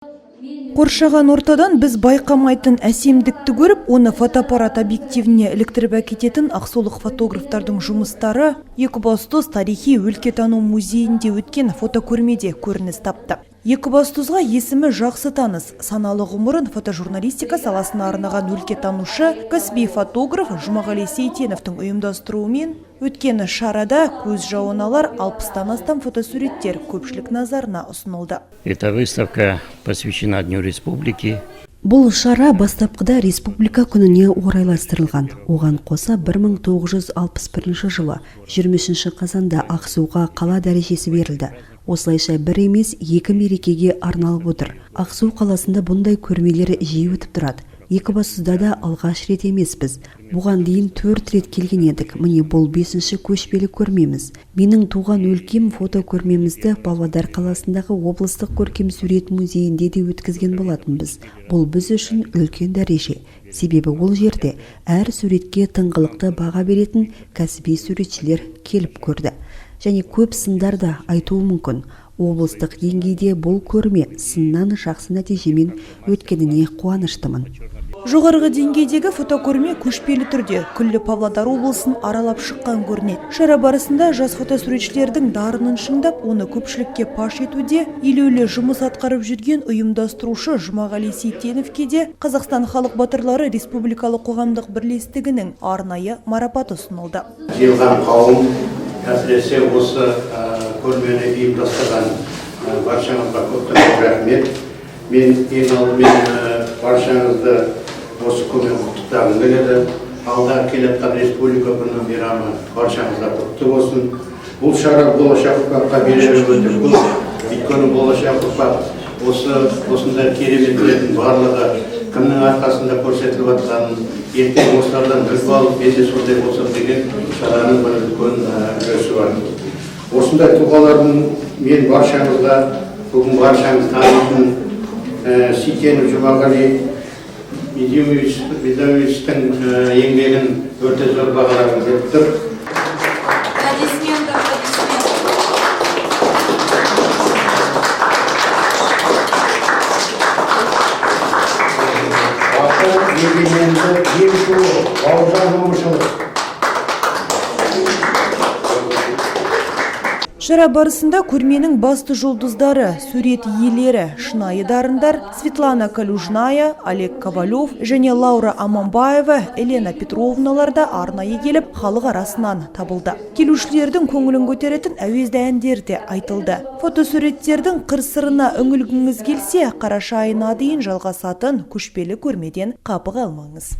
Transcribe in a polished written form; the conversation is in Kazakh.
Қоршаған ортадан біз байқамайтын әсемдікті көріп, оны фотоаппарат объективіне іліктіріп әкететін ақсолық фотографтардың жұмыстары Екібастұз тарихи өлкетану музейінде өткен фотокөрмеде көрініс тапты. Екібастұзға есімі жақсы таныс, саналы ғұмырын фотожурналистика саласына арнаған өлкетанушы, кәсіби фотограф Жұмағали Сейтеновтың ұйымдастыруымен өткен шарада көз жауын алар 60-тан астам фотосуреттер көпшілік назарына ұсынылды. Эта выставка посвящена Дню Республики. Бұл шара бастапқыда республика күніне орайластырылған. Оған қоса 1961 жылы 23 қазанда Ақсуға қала дәрежесі берілді. Осылайша бір емес, екі мерекеге арналып отыр. Ақсу қаласында бұндай көрмелер жиі өтіп тұрады. Екібастұзда да алғаш рет емеспіз. Бұған дейін 4 рет келген едік. Міне бұл 5-ші көшпелі көрмеміз. Менің туған өлкем фото көрмемізді Павлодар қаласындағы облыстық көркем сурет музейінде де өткізген болатынбыз. Бұл біз үшін үлкен дәреже. Себебі ол жерде әр суретке тыңғылықты баға беретін кәсіби суретшілер келіп көрді. Және көп сындарды айтуы мүмкін. Облыстық деңгейде бұл көрме сыннан жақсы нәтижемен өткеніне қуаныштымын. Жоғарғы деңгейдегі фотокөрме көшпелі түрде күллі Павлодар облысын аралап шыққан көрінеді. Шара барысында жас фотосуретшілердің дарынын шыңдап, оны көпшілікке паш етуде елеулі жұмыс атқарып жүрген ұйымдастырушы Жұмағали Сейтеновке де Қазақстан халық батырлары республикалық қоғамдық бірлестігінің арнайы марапаты ұсынылды. Жиылған қауым, әсіресе осы көрмені ұйымдастырған баршаңызға көп рахмет. Мен ең алдымен баршаңызды осы күнмен құттықтағым келеді. Алда келетін республика күні мейрамы баршаңызға құтты болсын. Бұл шара болашақ ұрпаққа берері өте көп. Өйткені болашақ ұрпақ осындай кереметтердің барлығы кімнің арқасында көрсетіліп жатқанын, ертең осылардан үлгі алып, мен де сондай болсам деген шараның бір үлкен үлесі бар. Осындай тұлғалардың мен баршаңызға, бүгін баршаңыз танитын Сейтенов Жұмағали Медеуевичтің еңбегін өте зор бағалағым келіп тұр. Егеменді ең жолы, Бауыржан Момышұлы. Шара барысында көрменің басты жұлдыздары, сурет иелері, шынайы дарындар Светлана Калюжная, Олег Ковалев және Лаура Аманбаева, Елена Петровналар да арнайы келіп, халық арасынан табылды. Келушілердің көңілін көтеретін әуезді әндер де айтылды. Фотосуреттердің қыр-сырына үңілгіңіз келсе, қараша айына дейін жалғасатын көшпелі көрмеден қапы қалмаңыз.